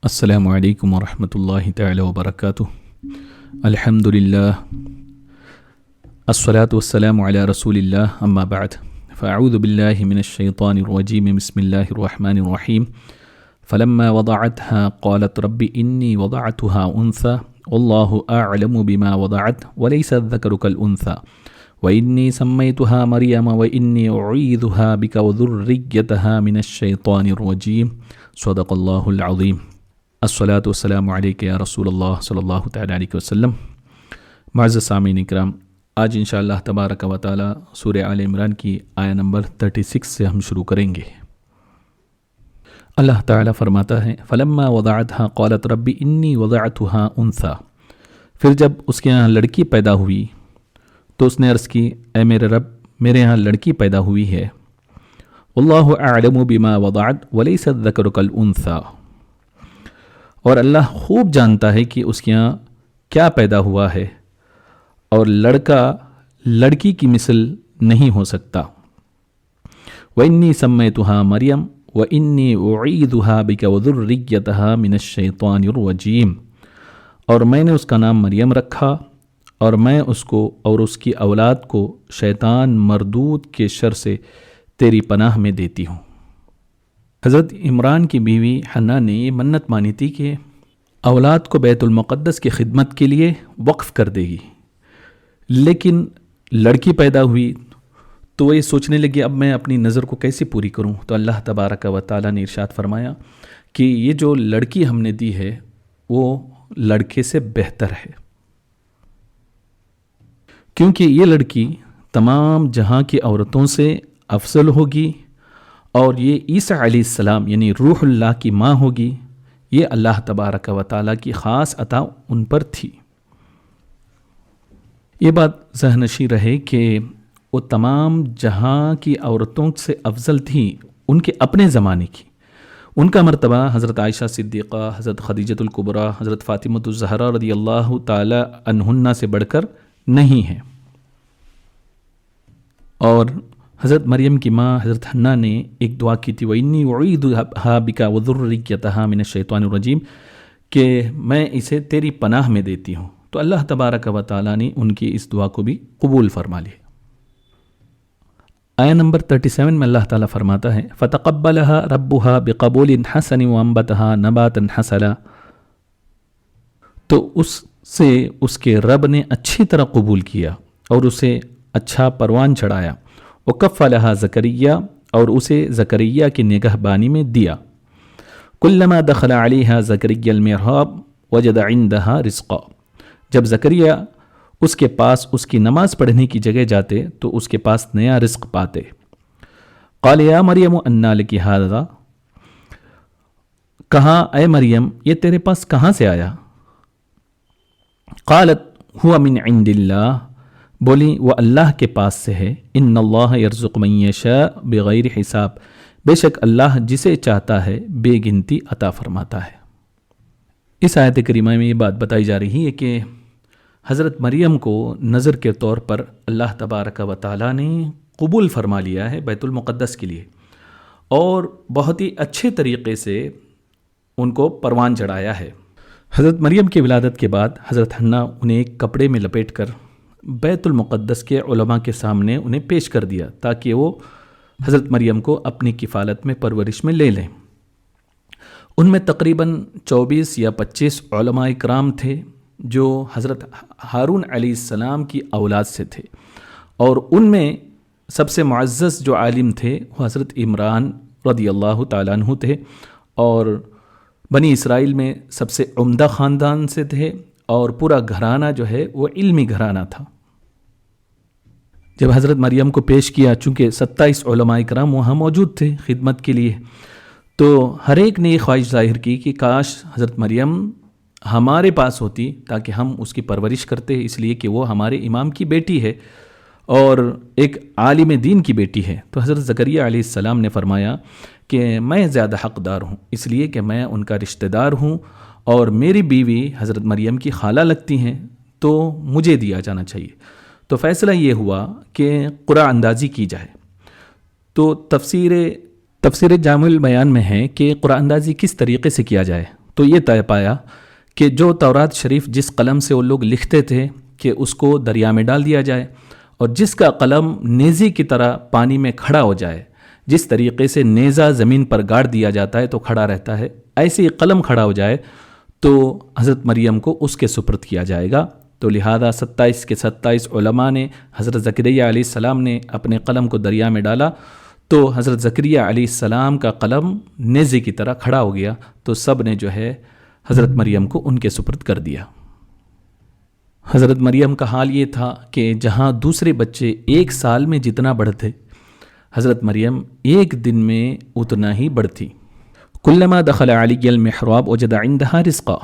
السلام علیکم ورحمۃ اللہ تعالی وبرکاتہ۔ الحمد للہ الصلاۃ والسلام علی رسول اللہ اما بعد فاعوذ باللہ من الشیطان الرجیم بسم اللہ الرحمن الرحیم فلما وضعتها قالت رب انی وضعتها انثى واللہ اعلم بما وضعت وليس الذکر كالانثى وإني سميتها مريم وإني أعيذها بك وذريتها من الشيطان الرجيم صدق اللہ العظیم۔ الصلاۃ والسلام علیک یا رسول اللہ صلی اللہ تعالیٰ علیہ وسلم۔ معزز سامعین اکرام، آج انشاءاللہ تبارک و تعالی سورہ آل عمران کی آیہ نمبر 36 سے ہم شروع کریں گے۔ اللہ تعالیٰ فرماتا ہے فلما وضعتها قالت رب انی وضعتها انثى، پھر جب اس کے یہاں لڑکی پیدا ہوئی تو اس نے عرض کی اے میرے رب، میرے یہاں لڑکی پیدا ہوئی ہے۔ واللہ اعلم بما وضعت وليس الذکر كالانثى، اور اللہ خوب جانتا ہے کہ اس کے یہاں کیا پیدا ہوا ہے، اور لڑکا لڑکی کی مثل نہیں ہو سکتا۔ وَإِنِّي سَمَّيْتُهَا مَرْيَمْ وَإِنِّي أُعِيذُهَا بِكَ وَذُرِّيَّتَهَا مِنَ الشَّيْطَانِ الرَّجِيمِ، اور میں نے اس کا نام مریم رکھا اور میں اس کو اور اس کی اولاد کو شیطان مردود کے شر سے تیری پناہ میں دیتی ہوں۔ حضرت عمران کی بیوی حنا نے یہ منت مانی تھی کہ اولاد کو بیت المقدس کی خدمت کے لیے وقف کر دے گی، لیکن لڑکی پیدا ہوئی تو وہ یہ سوچنے لگی اب میں اپنی نظر کو کیسے پوری کروں۔ تو اللہ تبارک و تعالیٰ نے ارشاد فرمایا کہ یہ جو لڑکی ہم نے دی ہے وہ لڑکے سے بہتر ہے، کیونکہ یہ لڑکی تمام جہاں کی عورتوں سے افضل ہوگی، اور یہ عیسیٰ علیہ السلام یعنی روح اللہ کی ماں ہوگی۔ یہ اللہ تبارک و تعالیٰ کی خاص عطا ان پر تھی۔ یہ بات ذہن نشین رہے کہ وہ تمام جہاں کی عورتوں سے افضل تھی، ان کے اپنے زمانے کی۔ ان کا مرتبہ حضرت عائشہ صدیقہ، حضرت خدیجۃ الکبریٰ، حضرت فاطمۃ الزہرا رضی اللہ تعالی عنہن سے بڑھ کر نہیں ہے۔ اور حضرت مریم کی ماں حضرت حنا نے ایک دعا کی تھی وَإِنِّي أُعِيذُهَا بِكَ وَذُرِّيَّتَهَا مِنَ الشَّيْطَانِ الرَّجِيمِ، کہ میں اسے تیری پناہ میں دیتی ہوں۔ تو اللہ تبارک و تعالیٰ نے ان کی اس دعا کو بھی قبول فرما لی۔ آیہ نمبر 37 میں اللہ تعالیٰ فرماتا ہے فَتَقَبَّلَهَا رَبُّهَا بِقَبُولٍ حَسَنٍ وَأَنبَتَهَا نَبَاتًا حَسَنًا، تو اس سے اس کے رب نے اچھی طرح قبول کیا اور اسے اچھا پروان چڑھایا۔ وَكَفَّلَهَا زَكَرِيَّا، اور اسے زکریا کی نگہبانی میں دیا۔ كُلَّمَا دَخَلَ عَلَيْهَا زَكَرِيَّا الْمِحْرَابَ وَجَدَ عِندَهَا رِزْقًا، جب زکریا اس کے پاس اس کی نماز پڑھنے کی جگہ جاتے تو اس کے پاس نیا رزق پاتے۔ قَالَ يَا مَرْيَمُ أَنَّىٰ لَكِ هَٰذَا، کہا اے مریم یہ تیرے پاس کہاں سے آیا؟ قالت هُوَ مِنْ عِنْدِ اللَّهِ، بولی وہ اللہ کے پاس سے ہے۔ ان اللہ یرزق من یشاء بغیر حساب، بے شک اللہ جسے چاہتا ہے بے گنتی عطا فرماتا ہے۔ اس آیت کریمہ میں یہ بات بتائی جا رہی ہے کہ حضرت مریم کو نظر کے طور پر اللہ تبارک و تعالیٰ نے قبول فرما لیا ہے بیت المقدس کے لیے، اور بہت ہی اچھے طریقے سے ان کو پروان چڑھایا ہے۔ حضرت مریم کی ولادت کے بعد حضرت حنا انہیں ایک کپڑے میں لپیٹ کر بیت المقدس کے علماء کے سامنے انہیں پیش کر دیا تاکہ وہ حضرت مریم کو اپنی کفالت میں پرورش میں لے لیں۔ ان میں تقریباً 24 یا 25 علماء کرام تھے جو حضرت ہارون علیہ السلام کی اولاد سے تھے، اور ان میں سب سے معزز جو عالم تھے وہ حضرت عمران رضی اللہ تعالیٰ عنہ تھے، اور بنی اسرائیل میں سب سے عمدہ خاندان سے تھے، اور پورا گھرانہ جو ہے وہ علمی گھرانہ تھا۔ جب حضرت مریم کو پیش کیا، چونکہ 27 علماء کرام وہاں موجود تھے خدمت کے لیے، تو ہر ایک نے یہ خواہش ظاہر کی کہ کاش حضرت مریم ہمارے پاس ہوتی تاکہ ہم اس کی پرورش کرتے، اس لیے کہ وہ ہمارے امام کی بیٹی ہے اور ایک عالم دین کی بیٹی ہے۔ تو حضرت زکریا علیہ السلام نے فرمایا کہ میں زیادہ حقدار ہوں، اس لیے کہ میں ان کا رشتہ دار ہوں اور میری بیوی حضرت مریم کی خالہ لگتی ہیں، تو مجھے دیا جانا چاہیے۔ تو فیصلہ یہ ہوا کہ قرعہ اندازی کی جائے۔ تو تفسیر جامع البیان میں ہے کہ قرعہ اندازی کس طریقے سے کیا جائے۔ تو یہ طے پایا کہ جو تورات شریف جس قلم سے وہ لوگ لکھتے تھے کہ اس کو دریا میں ڈال دیا جائے، اور جس کا قلم نیزے کی طرح پانی میں کھڑا ہو جائے، جس طریقے سے نیزہ زمین پر گاڑ دیا جاتا ہے تو کھڑا رہتا ہے، ایسے ہی قلم کھڑا ہو جائے تو حضرت مریم کو اس کے سپرد کیا جائے گا۔ تو لہذا 27 کے 27 علماء نے، حضرت زکریا علیہ السلام نے اپنے قلم کو دریا میں ڈالا تو حضرت زکریا علیہ السلام کا قلم نیزے کی طرح کھڑا ہو گیا، تو سب نے جو ہے حضرت مریم کو ان کے سپرد کر دیا۔ حضرت مریم کا حال یہ تھا کہ جہاں دوسرے بچے 1 سال میں جتنا بڑھتے، حضرت مریم 1 دن میں اتنا ہی بڑھتی۔ کلما دخل علی المحراب وجد عندها رزقا،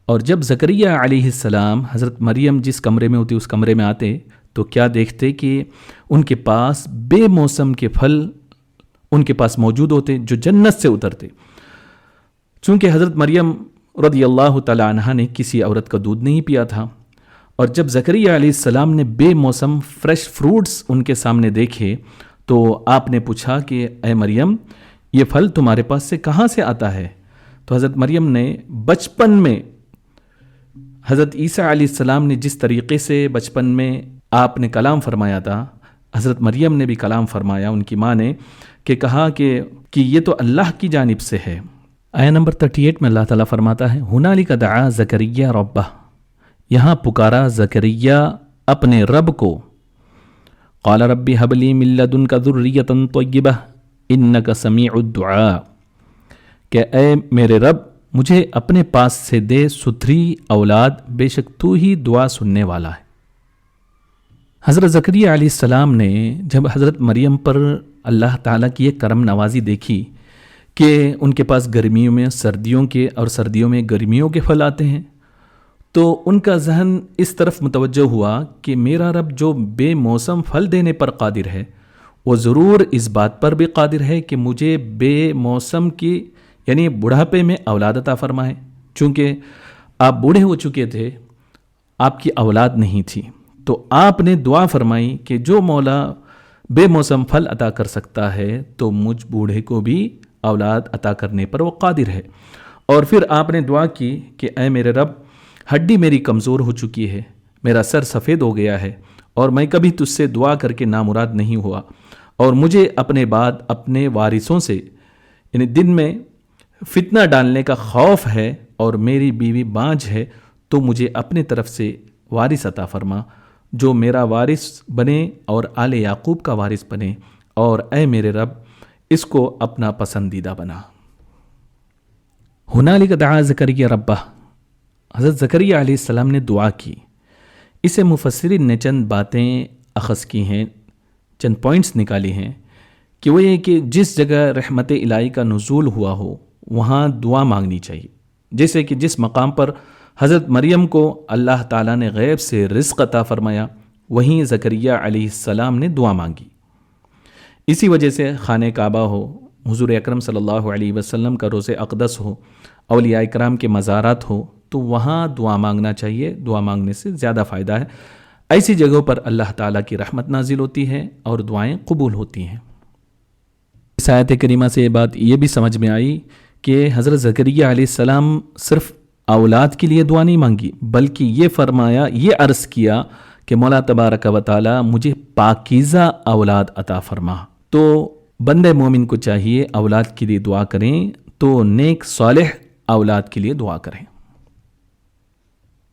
اور جب زکریا علیہ السلام حضرت مریم جس کمرے میں ہوتی اس کمرے میں آتے تو کیا دیکھتے کہ ان کے پاس بے موسم کے پھل ان کے پاس موجود ہوتے جو جنت سے اترتے۔ چونکہ حضرت مریم رضی اللہ تعالی عنہا نے کسی عورت کا دودھ نہیں پیا تھا، اور جب زکریا علیہ السلام نے بے موسم فریش فروٹس ان کے سامنے دیکھے تو آپ نے پوچھا کہ اے مریم، یہ پھل تمہارے پاس سے کہاں سے آتا ہے؟ تو حضرت مریم نے بچپن میں حضرت عیسیٰ علیہ السلام نے جس طریقے سے بچپن میں آپ نے کلام فرمایا تھا، حضرت مریم نے بھی کلام فرمایا ان کی ماں نے، کہ کہا کہ یہ تو اللہ کی جانب سے ہے۔ آیہ نمبر 38 میں اللہ تعالیٰ فرماتا ہے ہنالک دعا زکریا ربہ، یہاں پکارا زکریا اپنے رب کو، قال رب هب لي من لدنك ذرية طیبہ انک سمیع الدعاء، کہ اے میرے رب مجھے اپنے پاس سے دے ستھری اولاد، بے شک تو ہی دعا سننے والا ہے۔ حضرت زکریا علیہ السلام نے جب حضرت مریم پر اللہ تعالیٰ کی ایک کرم نوازی دیکھی کہ ان کے پاس گرمیوں میں سردیوں کے اور سردیوں میں گرمیوں کے پھل آتے ہیں، تو ان کا ذہن اس طرف متوجہ ہوا کہ میرا رب جو بے موسم پھل دینے پر قادر ہے، وہ ضرور اس بات پر بھی قادر ہے کہ مجھے بے موسم کی یعنی بڑھاپے میں اولاد عطا فرمائے۔ چونکہ آپ بوڑھے ہو چکے تھے، آپ کی اولاد نہیں تھی، تو آپ نے دعا فرمائی کہ جو مولا بے موسم پھل عطا کر سکتا ہے تو مجھ بوڑھے کو بھی اولاد عطا کرنے پر وہ قادر ہے۔ اور پھر آپ نے دعا کی کہ اے میرے رب، ہڈی میری کمزور ہو چکی ہے، میرا سر سفید ہو گیا ہے، اور میں کبھی تجھ سے دعا کر کے نامراد نہیں ہوا، اور مجھے اپنے بعد اپنے وارثوں سے یعنی دن میں فتنہ ڈالنے کا خوف ہے، اور میری بیوی بانجھ ہے، تو مجھے اپنے طرف سے وارث عطا فرما جو میرا وارث بنے اور آل یعقوب کا وارث بنے، اور اے میرے رب اس کو اپنا پسندیدہ بنا۔ ہنالک دعا زکریا ربہ، حضرت زکریا علیہ السلام نے دعا کی۔ اسے مفسرین نے چند باتیں اخذ کی ہیں، چند پوائنٹس نکالی ہیں، کہ وہ یہ کہ جس جگہ رحمت الہی کا نزول ہوا ہو وہاں دعا مانگنی چاہیے۔ جیسے کہ جس مقام پر حضرت مریم کو اللہ تعالیٰ نے غیب سے رزق عطا فرمایا، وہیں زکریا علیہ السلام نے دعا مانگی۔ اسی وجہ سے خانہ کعبہ ہو، حضور اکرم صلی اللہ علیہ وسلم کا روضہ اقدس ہو، اولیاء کرام کے مزارات ہو، تو وہاں دعا مانگنا چاہیے۔ دعا مانگنے سے زیادہ فائدہ ہے۔ ایسی جگہوں پر اللہ تعالیٰ کی رحمت نازل ہوتی ہے اور دعائیں قبول ہوتی ہیں۔ اس آیت کریمہ سے یہ بات یہ بھی سمجھ میں آئی کہ حضرت زکریا علیہ السلام صرف اولاد کے لیے دعا نہیں مانگی، بلکہ یہ فرمایا، یہ عرض کیا کہ مولا تبارک و تعالی مجھے پاکیزہ اولاد عطا فرما۔ تو بندے مومن کو چاہیے اولاد کے لیے دعا کریں تو نیک صالح اولاد کے لیے دعا کریں۔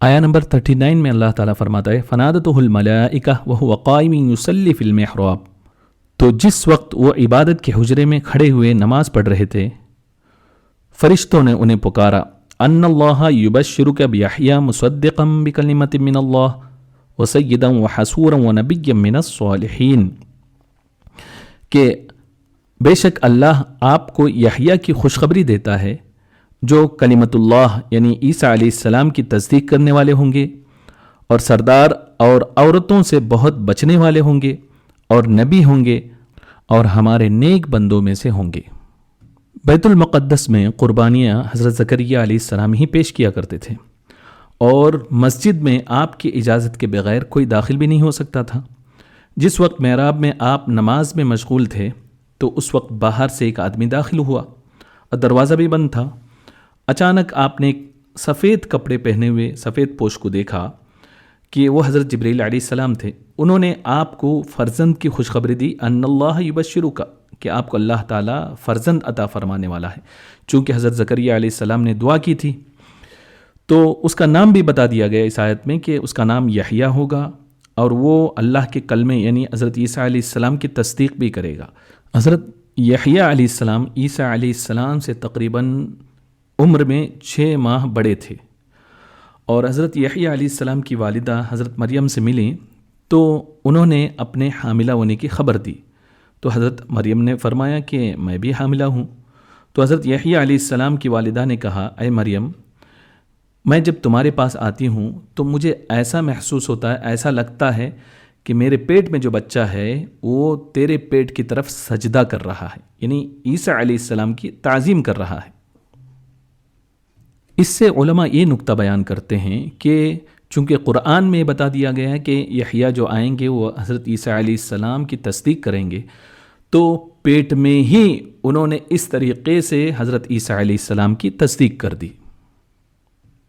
آیہ نمبر 39 میں اللہ تعالیٰ فرماتا ہے فنادتہ الملائکہ وہو قائم یصلی فی المحراب، تو جس وقت وہ عبادت کے حجرے میں کھڑے ہوئے نماز پڑھ رہے تھے، فرشتوں نے انہیں پکارا ان اللہ یبشرک بیحییٰ مصدقا بکلمۃ من اللہ وسیدا وحسورا ونبیا من الصالحین، کہ بے شک اللہ آپ کو یحییٰ کی خوشخبری دیتا ہے جو کلمت اللہ یعنی عیسیٰ علیہ السلام کی تصدیق کرنے والے ہوں گے، اور سردار اور عورتوں سے بہت بچنے والے ہوں گے، اور نبی ہوں گے، اور ہمارے نیک بندوں میں سے ہوں گے۔ بیت المقدس میں قربانیاں حضرت زکریا علیہ السلام ہی پیش کیا کرتے تھے، اور مسجد میں آپ کی اجازت کے بغیر کوئی داخل بھی نہیں ہو سکتا تھا۔ جس وقت محراب میں آپ نماز میں مشغول تھے تو اس وقت باہر سے ایک آدمی داخل ہوا اور دروازہ بھی بند تھا، اچانک آپ نے ایک سفید کپڑے پہنے ہوئے سفید پوش کو دیکھا کہ وہ حضرت جبرائیل علیہ السلام تھے. انہوں نے آپ کو فرزند کی خوشخبری دی، ان اللہ یبشرک، کہ آپ کو اللہ تعالیٰ فرزند عطا فرمانے والا ہے. چونکہ حضرت زکریا علیہ السلام نے دعا کی تھی تو اس کا نام بھی بتا دیا گیا اس آیت میں کہ اس کا نام یحییٰ ہوگا، اور وہ اللہ کے کلمے یعنی حضرت عیسیٰ علیہ السلام کی تصدیق بھی کرے گا. حضرت یحییٰ علیہ السلام عیسیٰ علیہ السلام سے تقریباً عمر میں 6 ماہ بڑے تھے، اور حضرت یحییٰ علیہ السلام کی والدہ حضرت مریم سے ملیں تو انہوں نے اپنے حاملہ ہونے کی خبر دی. تو حضرت مریم نے فرمایا کہ میں بھی حاملہ ہوں. تو حضرت یحییٰ علیہ السلام کی والدہ نے کہا، اے مریم، میں جب تمہارے پاس آتی ہوں تو مجھے ایسا محسوس ہوتا ہے، ایسا لگتا ہے کہ میرے پیٹ میں جو بچہ ہے وہ تیرے پیٹ کی طرف سجدہ کر رہا ہے، یعنی عیسیٰ علیہ السلام کی تعظیم کر رہا ہے. اس سے علماء یہ نکتہ بیان کرتے ہیں کہ چونکہ قرآن میں بتا دیا گیا ہے کہ یحییٰ جو آئیں گے وہ حضرت عیسیٰ علیہ السلام کی تصدیق کریں گے، تو پیٹ میں ہی انہوں نے اس طریقے سے حضرت عیسیٰ علیہ السلام کی تصدیق کر دی.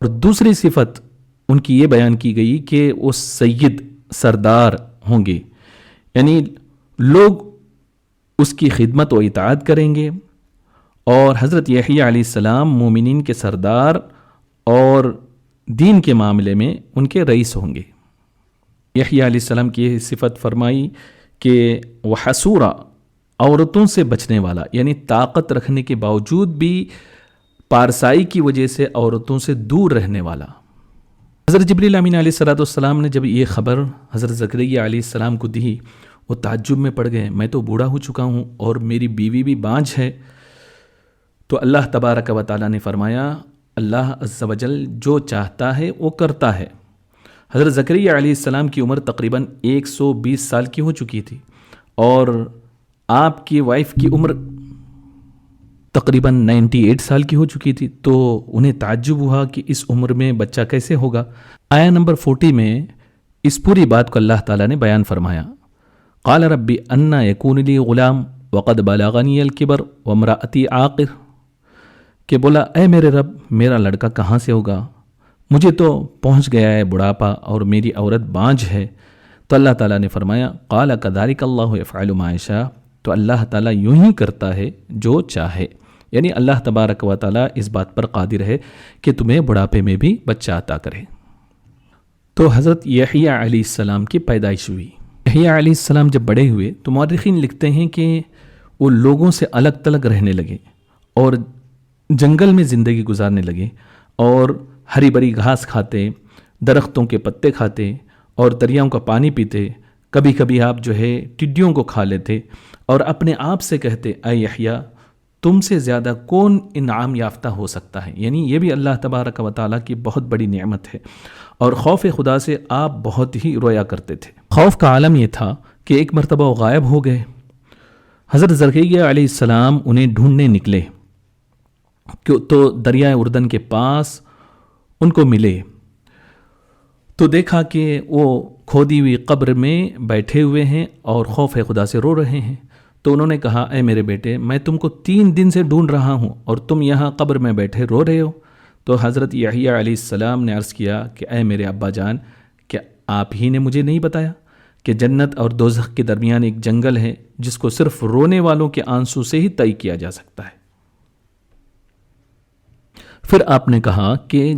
اور دوسری صفت ان کی یہ بیان کی گئی کہ وہ سید سردار ہوں گے، یعنی لوگ اس کی خدمت و اطاعت کریں گے، اور حضرت یحییٰ علیہ السلام مومنین کے سردار اور دین کے معاملے میں ان کے رئیس ہوں گے. یحییٰ علیہ السلام کی یہ صفت فرمائی کہ وہ حسورا، عورتوں سے بچنے والا، یعنی طاقت رکھنے کے باوجود بھی پارسائی کی وجہ سے عورتوں سے دور رہنے والا. حضرت جبریل امین علیہ السلام نے جب یہ خبر حضرت زکریا علیہ السلام کو دی، وہ تعجب میں پڑ گئے، میں تو بوڑھا ہو چکا ہوں اور میری بیوی بھی بانجھ ہے. تو اللہ تبارک و تعالیٰ نے فرمایا، اللہ عز و جل جو چاہتا ہے وہ کرتا ہے. حضرت زکریا علیہ السلام کی عمر تقریباً 120 سال کی ہو چکی تھی، اور آپ کی وائف کی عمر تقریباً 98 سال کی ہو چکی تھی. تو انہیں تعجب ہوا کہ اس عمر میں بچہ کیسے ہوگا. آیا نمبر 40 میں اس پوری بات کو اللہ تعالیٰ نے بیان فرمایا، قال ربی انا یکون لی غلام وقد بلغنی الکبر وامرأتی عاقر، کہ بولا اے میرے رب، میرا لڑکا کہاں سے ہوگا، مجھے تو پہنچ گیا ہے بڑھاپا اور میری عورت بانجھ ہے. تو اللہ تعالیٰ نے فرمایا، قال کذالک اللہ یفعل ما یشاء، تو اللہ تعالیٰ یوں ہی کرتا ہے جو چاہے، یعنی اللہ تبارک و تعالیٰ اس بات پر قادر ہے کہ تمہیں بڑھاپے میں بھی بچہ عطا کرے. تو حضرت یحییٰ علیہ السلام کی پیدائش ہوئی. یحییٰ علیہ السلام جب بڑے ہوئے تو مورخین لکھتے ہیں کہ وہ لوگوں سے الگ تلگ رہنے لگے اور جنگل میں زندگی گزارنے لگے، اور ہری بری گھاس کھاتے، درختوں کے پتے کھاتے اور دریاؤں کا پانی پیتے. کبھی کبھی آپ جو ہے ٹڈیوں کو کھا لیتے، اور اپنے آپ سے کہتے، اے یحییٰ، تم سے زیادہ کون انعام یافتہ ہو سکتا ہے. یعنی یہ بھی اللہ تبارک و تعالیٰ کی بہت بڑی نعمت ہے. اور خوف خدا سے آپ بہت ہی رویا کرتے تھے. خوف کا عالم یہ تھا کہ ایک مرتبہ وہ غائب ہو گئے. حضرت زکریا علیہ السلام انہیں ڈھونڈنے نکلے تو دریائے اردن کے پاس ان کو ملے، تو دیکھا کہ وہ کھودی ہوئی قبر میں بیٹھے ہوئے ہیں اور خوف خدا سے رو رہے ہیں. تو انہوں نے کہا، اے میرے بیٹے، میں تم کو 3 دن سے ڈھونڈ رہا ہوں اور تم یہاں قبر میں بیٹھے رو رہے ہو. تو حضرت یحییٰ علیہ السلام نے عرض کیا کہ اے میرے ابا جان، کیا آپ ہی نے مجھے نہیں بتایا کہ جنت اور دوزخ کے درمیان ایک جنگل ہے جس کو صرف رونے والوں کے آنسو سے ہی طے کیا جا سکتا ہے. پھر آپ نے کہا کہ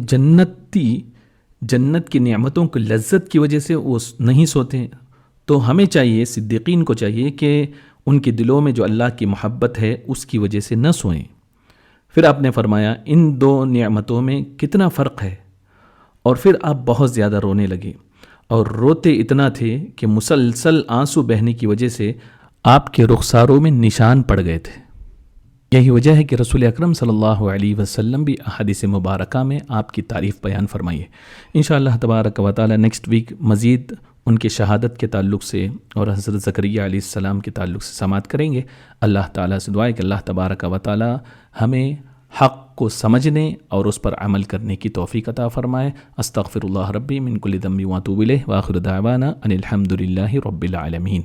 جنت کی نعمتوں کی لذت کی وجہ سے وہ نہیں سوتے، تو ہمیں چاہیے، صدیقین کو چاہیے کہ ان کے دلوں میں جو اللہ کی محبت ہے اس کی وجہ سے نہ سوئیں. پھر آپ نے فرمایا، ان 2 نعمتوں میں کتنا فرق ہے. اور پھر آپ بہت زیادہ رونے لگے، اور روتے اتنا تھے کہ مسلسل آنسو بہنے کی وجہ سے آپ کے رخساروں میں نشان پڑ گئے تھے. یہی وجہ ہے کہ رسول اکرم صلی اللہ علیہ وسلم بھی احادیث مبارکہ میں آپ کی تعریف بیان فرمائیے. انشاءاللہ تبارک و تعالی نیکسٹ ویک مزید ان کے شہادت کے تعلق سے اور حضرت زکریا علیہ السلام کے تعلق سے سماعت کریں گے. اللہ تعالیٰ سے دعا ہے کہ اللہ تبارک و تعالی ہمیں حق کو سمجھنے اور اس پر عمل کرنے کی توفیق عطا فرمائے. استغفر اللہ ربی من کل ذنب واتوب الیہ، وآخر دعوانا ان الحمد للہ رب العالمین.